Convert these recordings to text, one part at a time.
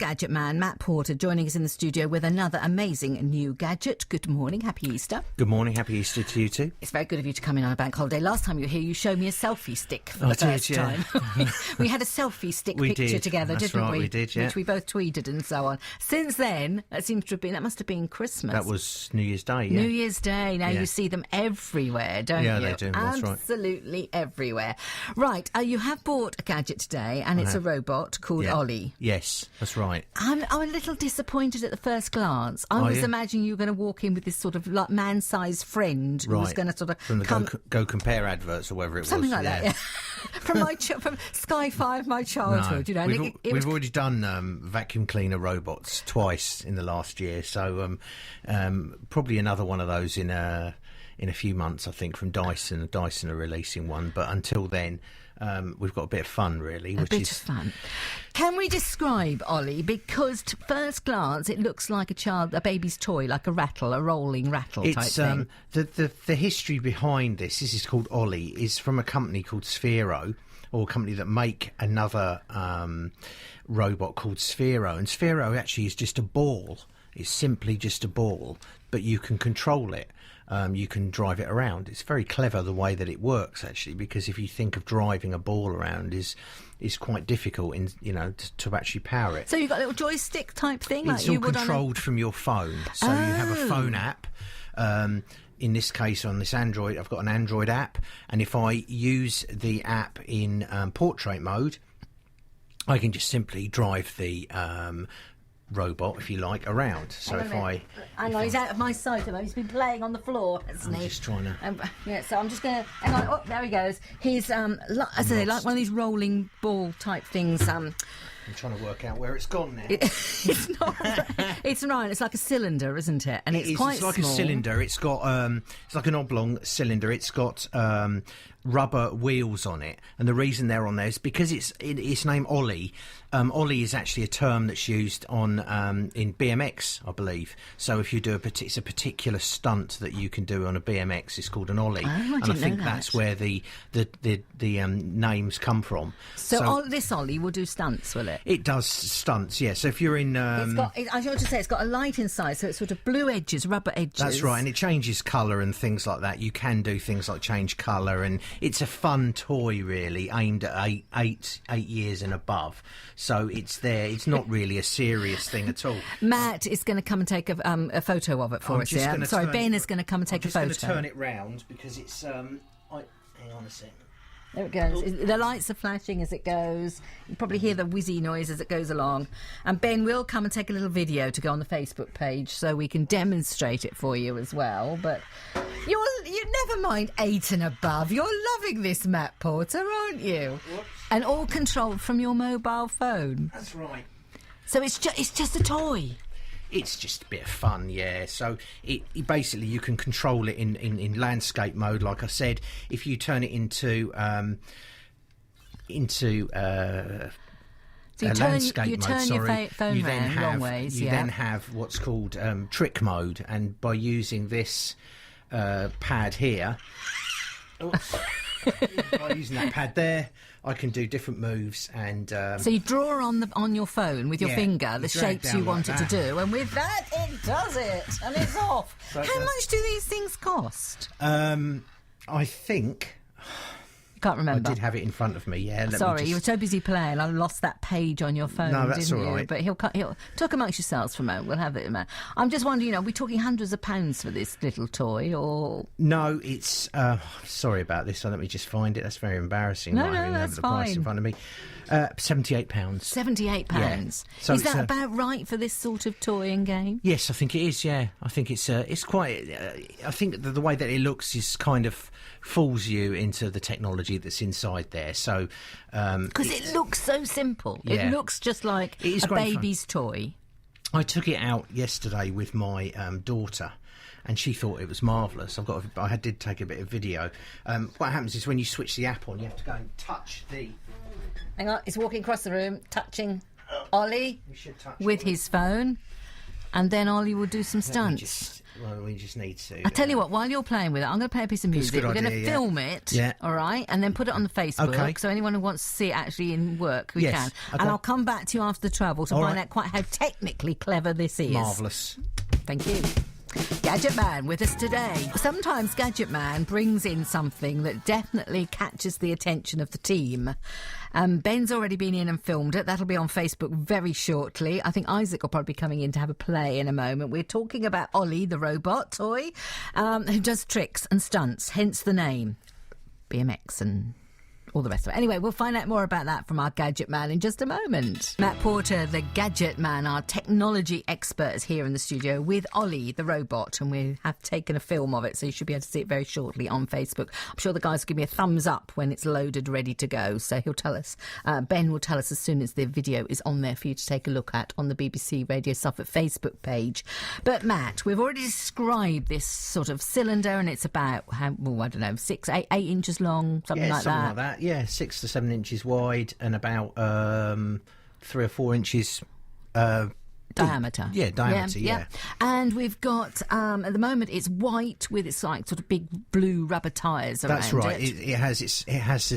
Gadget man, Matt Porter, joining us in the studio with another amazing new gadget. Good morning, happy Easter. Good morning, happy Easter to you too. It's very good of you to come in on a bank holiday. Last time you were here, you showed me a selfie stick for the first time. We had a selfie stick picture together, That's didn't right, we? we did, yeah. Which we both tweeted and so on. Since then, that must have been Christmas. That was New Year's Day, yeah. New Year's Day. Now you see them everywhere, don't you? Yeah, they do. That's right. Absolutely everywhere. Right, you have bought a gadget today, and it's a robot called Ollie. Yes, that's right. I'm a little disappointed at the first glance. I was imagining you were going to walk in with this sort of like man-sized friend who was going to sort of from the Go Compare adverts or whatever it was. Something like that, yeah. From Sky 5, my childhood, you know. We've already done vacuum cleaner robots twice in the last year, so probably another one of those in a few months, I think, from Dyson. Dyson are releasing one, but until then, we've got a bit of fun, really. A bit of fun. Can we describe Ollie? Because at first glance, it looks like a baby's toy, like a rattle, a rolling rattle type thing. The history behind this is called Ollie, is from a company called Sphero, or a company that make another robot called Sphero. And Sphero actually is just a ball. It's simply just a ball, but you can control it. You can drive it around. It's very clever the way that it works, actually, because if you think of driving a ball around is quite difficult to actually power it. So you've got a little joystick type thing? It's all controlled from your phone. So you have a phone app. In this case, on this Android, I've got an Android app, and if I use the app in portrait mode, I can just simply drive the robot, if you like, around. So hang on, he's out of my sight. He's been playing on on hasn't he? Just trying to. So I'm just going to hang on. Oh, there he goes. He's like one of these rolling ball type things. I'm trying to work out where it's gone now. It's not. It's right. It's like a cylinder, isn't it? And it's quite like small. A cylinder. It's got it's like an oblong cylinder. It's got rubber wheels on it, and the reason they're on there is because it's named Ollie. Ollie is actually a term that's used on in BMX, I believe. So if you do it's a particular stunt that you can do on a BMX, it's called an Ollie. And I think that's where the names come from. So this Ollie will do stunts, will it? It does stunts, yeah. So if you're in, I should to say it's got a light inside, so it's sort of blue edges, rubber edges. That's right, and it changes colour and things like that. You can do things like change colour, and it's a fun toy, really, aimed at 8 years and above. So it's there. It's not really a serious thing at all. Matt is going to come and take a photo of it for us. Yeah, sorry, Ben is going to come and take a photo. I'm just going to turn it round because it's. Hang on a second. There it goes. The lights are flashing as it goes. You probably hear the whizzy noise as it goes along. And Ben will come and take a little video to go on the Facebook page so we can demonstrate it for you as well. But you never mind 8 and above. You're loving this, Matt Porter, aren't you? Whoops. And all controlled from your mobile phone. That's right. So it's just a toy. It's just a bit of fun, yeah. So it basically you can control it in landscape mode, like I said. If you turn it into landscape mode, your phone you round long ways. You then have what's called trick mode, and by using this pad here. By using that pad there, I can do different moves, and so you draw on your phone with your finger the shapes you want it to do, and with that it does it, and it's off. So how much do these things cost? I think. Can't remember. I did have it in front of me. Yeah. Sorry, you were so busy playing. I lost that page on your phone. No, that's didn't all right. You? But he'll talk amongst yourselves for a moment. We'll have it in a minute. I'm just wondering, are we talking hundreds of pounds for this little toy, or no? It's sorry about this. So let me just find it. That's very embarrassing. No, I don't that's have the fine. price in front of me. £78. £78. Yeah. So is that about right for this sort of toy and game? Yes, I think it is. Yeah, I think it's quite. I think the way that it looks is kind of fools you into the technology that's inside there. So because it looks so simple. Yeah. It looks just like a baby's toy. I took it out yesterday with my daughter, and she thought it was marvellous. I did take a bit of video. What happens is when you switch the app on, you have to go and touch the. Hang on, he's walking across the room, touching Ollie touch with his phone, and then Ollie will do some stunts. Well, we just need to. I tell you what, while you're playing with it, I'm going to play a piece of music. We're going to film it, yeah. all right, and then put it on the Facebook. Okay. So anyone who wants to see it actually in work, we can. Okay. And I'll come back to you after the travel to find out quite how technically clever this is. Marvellous. Thank you. Gadget Man with us today. Sometimes Gadget Man brings in something that definitely catches the attention of the team. Ben's already been in and filmed it. That'll be on Facebook very shortly. I think Isaac will probably be coming in to have a play in a moment. We're talking about Ollie, the robot toy, who does tricks and stunts, hence the name. BMX and all the rest of it. Anyway, we'll find out more about that from our Gadget Man in just a moment. Matt Porter, the Gadget Man, our technology expert, is here in the studio with Ollie, the robot, and we have taken a film of it, so you should be able to see it very shortly on Facebook. I'm sure the guys will give me a thumbs up when it's loaded, ready to go, so he'll tell us. Ben will tell us as soon as the video is on there for you to take a look at on the BBC Radio Suffolk Facebook page. But Matt, we've already described this sort of cylinder, and it's about, I don't know, 8 inches long, something like that. Yeah, 6 to 7 inches wide and about 3 or 4 inches diameter. Yeah, diameter, yeah. And we've got, at the moment, it's white with its like sort of big blue rubber tyres around it. That's right. It has this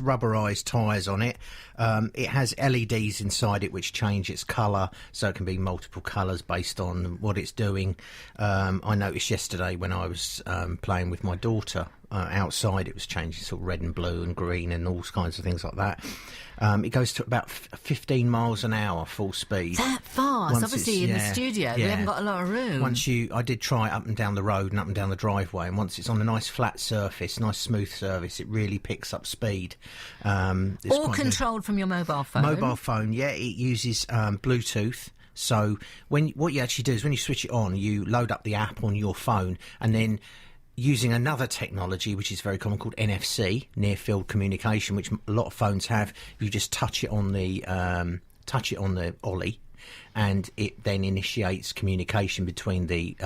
rubberised tyres on it. It has LEDs inside it which change its colour, so it can be multiple colours based on what it's doing. I noticed yesterday when I was playing with my daughter outside, it was changing sort of red and blue and green and all kinds of things like that. It goes to about 15 miles an hour full speed. That fast? Obviously in the studio we haven't got a lot of room. I did try up and down the road and up and down the driveway, and once it's on a nice flat surface, nice smooth surface, it really picks up speed. All controlled from your mobile phone? Mobile phone, yeah. It uses Bluetooth. So what you actually do is when you switch it on, you load up the app on your phone, and then using another technology which is very common called NFC, near field communication, which a lot of phones have. You just touch it on the Ollie, and it then initiates communication between the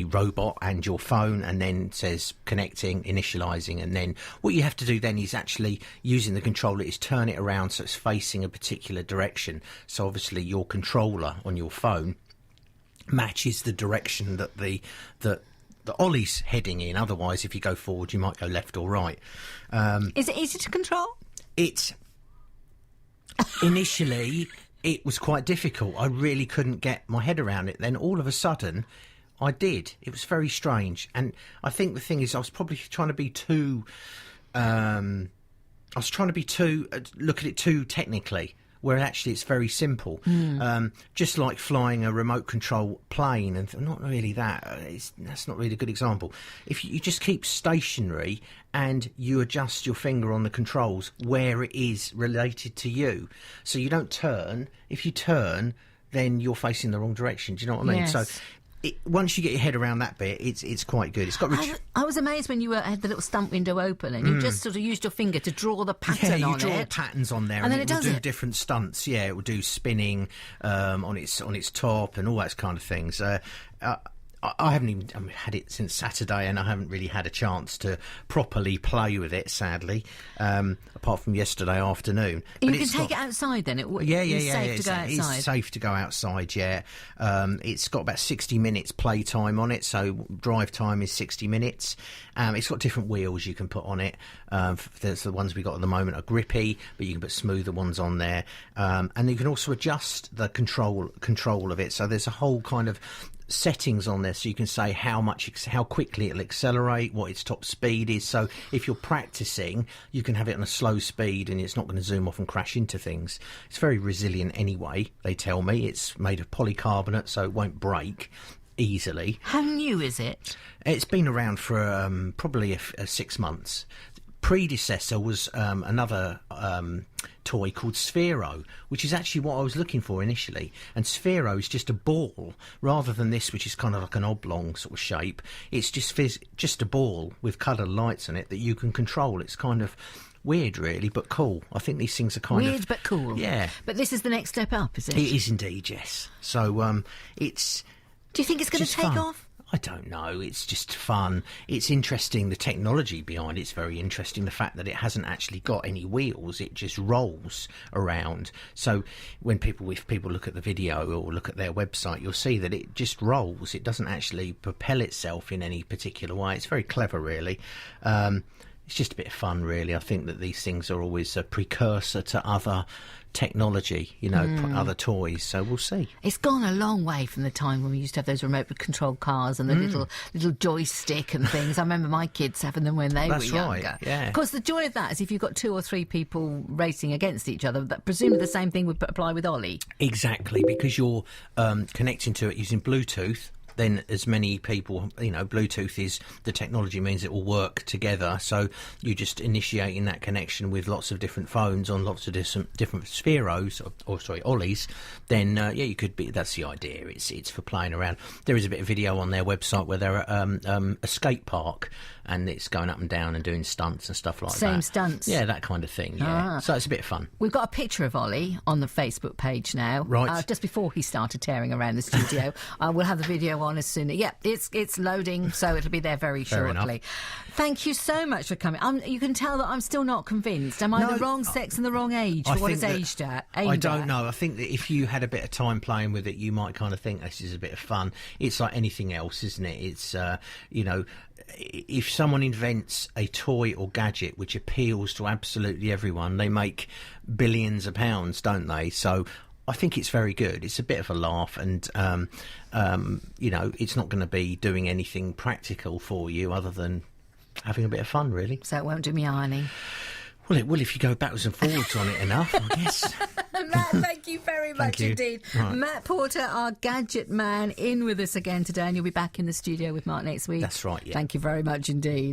robot and your phone, and then says connecting, initializing, and then what you have to do then is actually using the controller is turn it around so it's facing a particular direction. So obviously your controller on your phone matches the direction that the Ollie's heading in. Otherwise, if you go forward, you might go left or right. Is it easy to control? Initially, it was quite difficult. I really couldn't get my head around it. Then all of a sudden, I did. It was very strange. And I think the thing is, I was probably trying to be too... look at it too technically, where actually it's very simple. Just like flying a remote control plane, and not really that. That's not really a good example. If you just keep stationary and you adjust your finger on the controls where it is related to you, so you don't turn. If you turn, then you're facing the wrong direction. Do you know what I mean? Yes. So once you get your head around that bit, it's quite good. It's got. I was amazed when you had the little stump window open and you just sort of used your finger to draw the pattern on it. Yeah, you draw patterns on there, and then it will do different stunts. Yeah, it will do spinning on its top and all that kind of things. I haven't even had it since Saturday, and I haven't really had a chance to properly play with it, sadly, apart from yesterday afternoon. But you can take it outside then? It's safe to go outside? It's safe to go outside, yeah. It's got about 60 minutes play time on it, so drive time is 60 minutes. It's got different wheels you can put on it. There's the ones we got at the moment are grippy, but you can put smoother ones on there. And you can also adjust the control of it. So there's a whole kind of settings on there, so you can say how quickly it'll accelerate, what its top speed is. So if you're practicing, you can have it on a slow speed and it's not going to zoom off and crash into things. It's very resilient anyway, they tell me. It's made of polycarbonate, so it won't break easily. How new is it? It's been around for probably 6 months. Predecessor was another toy called Sphero, which is actually what I was looking for initially. And Sphero is just a ball, rather than this, which is kind of like an oblong sort of shape. It's just a ball with coloured lights on it that you can control. It's kind of weird, really, but cool. I think these things are kind of... Weird but cool. Yeah. But this is the next step up, is it? It is indeed, yes. So it's... Do you think it's going to take off? I don't know. It's just fun. It's interesting. The technology behind it's very interesting. The fact that it hasn't actually got any wheels, it just rolls around. So if people look at the video or look at their website, you'll see that it just rolls. It doesn't actually propel itself in any particular way. It's very clever, really. It's just a bit of fun, really. I think that these things are always a precursor to other technology, other toys. So we'll see. It's gone a long way from the time when we used to have those remote control cars and the little joystick and things. I remember my kids having them when they were younger. Right, yeah. Of course, the joy of that is if you've got 2 or 3 people racing against each other, that presumably the same thing would apply with Ollie. Exactly, because you're connecting to it using Bluetooth. Then as many people, Bluetooth is the technology means it will work together. So you're just initiating that connection with lots of different phones on lots of different Spheros, Ollies. Then you could be. That's the idea. It's for playing around. There is a bit of video on their website where they're at a skate park and it's going up and down and doing stunts and stuff like that. Same stunts. Yeah, that kind of thing. Yeah. So it's a bit of fun. We've got a picture of Ollie on the Facebook page now. Right. Just before he started tearing around the studio. We'll have the video on as soon as... Yeah, it's loading, so it'll be there very shortly. Thank you so much for coming. You can tell that I'm still not convinced. Am I the wrong sex and the wrong age for what it's aged at? I don't know. I think that if you had a bit of time playing with it, you might kind of think this is a bit of fun. It's like anything else, isn't it? It's, if someone invents a toy or gadget which appeals to absolutely everyone, they make billions of pounds, don't they? So I think it's very good. It's a bit of a laugh, and it's not going to be doing anything practical for you other than having a bit of fun, really. So it won't do me ironing. Well, it will if you go backwards and forwards on it enough, I guess. Matt, thank you very much indeed. Right. Matt Porter, our gadget man, in with us again today, and you'll be back in the studio with Mark next week. That's right, yeah. Thank you very much indeed.